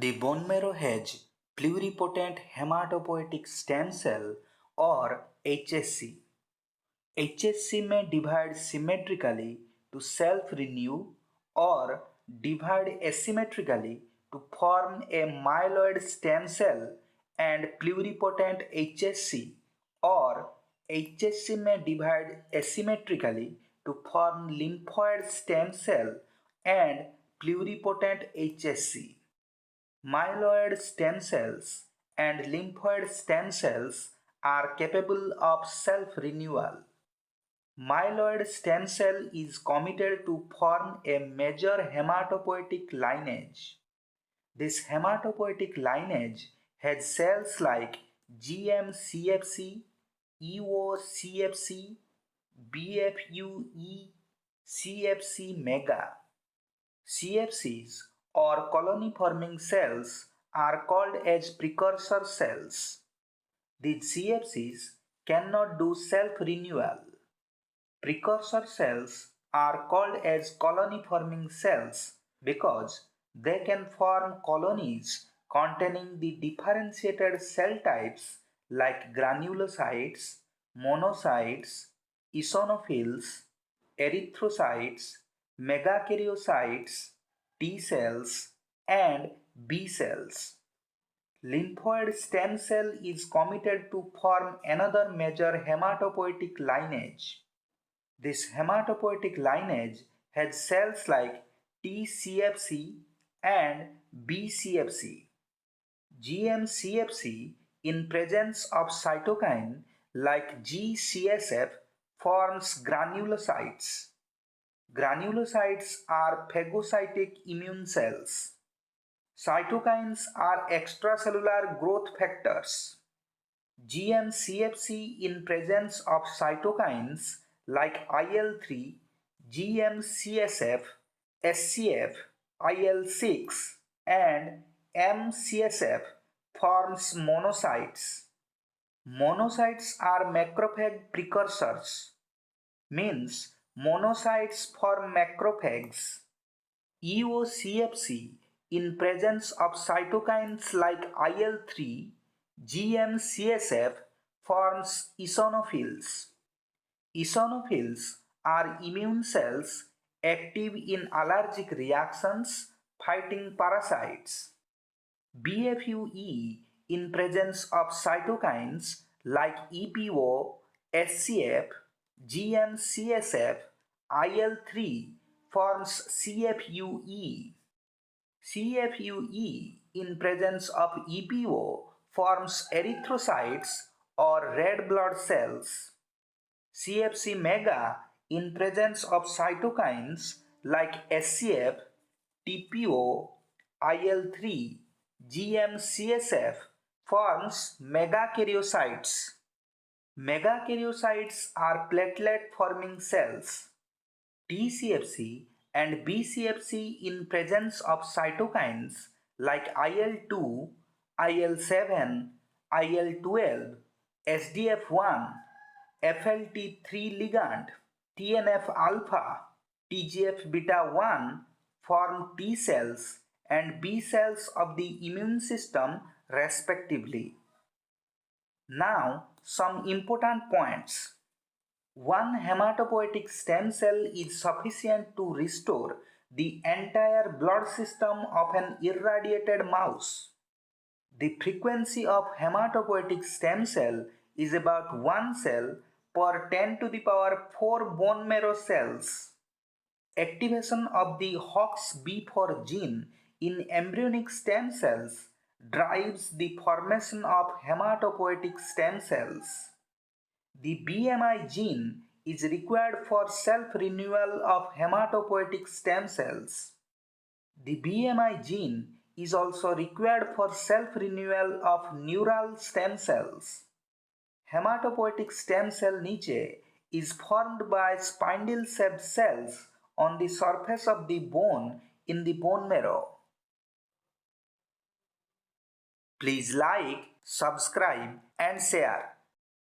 The bone marrow has pluripotent hematopoietic stem cell or HSC. HSC may divide symmetrically to self-renew or divide asymmetrically to form a myeloid stem cell, and pluripotent HSC or HSC may divide asymmetrically to form lymphoid stem cell and pluripotent HSC. Myeloid stem cells and lymphoid stem cells are capable of self-renewal. Myeloid stem cell is committed to form a major hematopoietic lineage. This hematopoietic lineage has cells like GM-CFC, EO-CFC, BFUE, CFC mega. CFCs or colony-forming cells are called as precursor cells. These CFCs cannot do self-renewal. Precursor cells are called as colony-forming cells because they can form colonies containing the differentiated cell types like granulocytes, monocytes, eosinophils, erythrocytes, megakaryocytes, T cells, and B cells. Lymphoid stem cell is committed to form another major hematopoietic lineage. This hematopoietic lineage has cells like TCFC and BCFC. GM-CFC in presence of cytokine like GCSF forms granulocytes. Granulocytes are phagocytic immune cells. Cytokines are extracellular growth factors. GM-CFC in presence of cytokines like IL-3, GM-CSF, SCF, IL-6 and MCSF forms monocytes. Monocytes are macrophage precursors, means monocytes form macrophages. EOCFC in presence of cytokines like IL-3, GM-CSF forms eosinophils. Eosinophils are immune cells active in allergic reactions fighting parasites. BFUE in presence of cytokines like EPO, SCF, GM-CSF, IL-3 forms CFUE. CFUE in presence of EPO forms erythrocytes or red blood cells. CFC mega in presence of cytokines like SCF, TPO, IL-3, GM-CSF forms megakaryocytes. Megakaryocytes are platelet-forming cells. TCFC and BCFC in presence of cytokines like IL-2, IL-7, IL-12, SDF1, FLT3 ligand, TNF-alpha, TGF-beta1 form T cells and B cells of the immune system respectively. Now, some important points. One hematopoietic stem cell is sufficient to restore the entire blood system of an irradiated mouse. The frequency of hematopoietic stem cell is about 1 cell per 10 to the power 4 bone marrow cells. Activation of the HOXB4 gene in embryonic stem cells drives the formation of hematopoietic stem cells. The BMI gene is required for self-renewal of hematopoietic stem cells. The BMI gene is also required for self-renewal of neural stem cells. Hematopoietic stem cell niche is formed by spindle-shaped cells on the surface of the bone in the bone marrow. Please like, subscribe and share.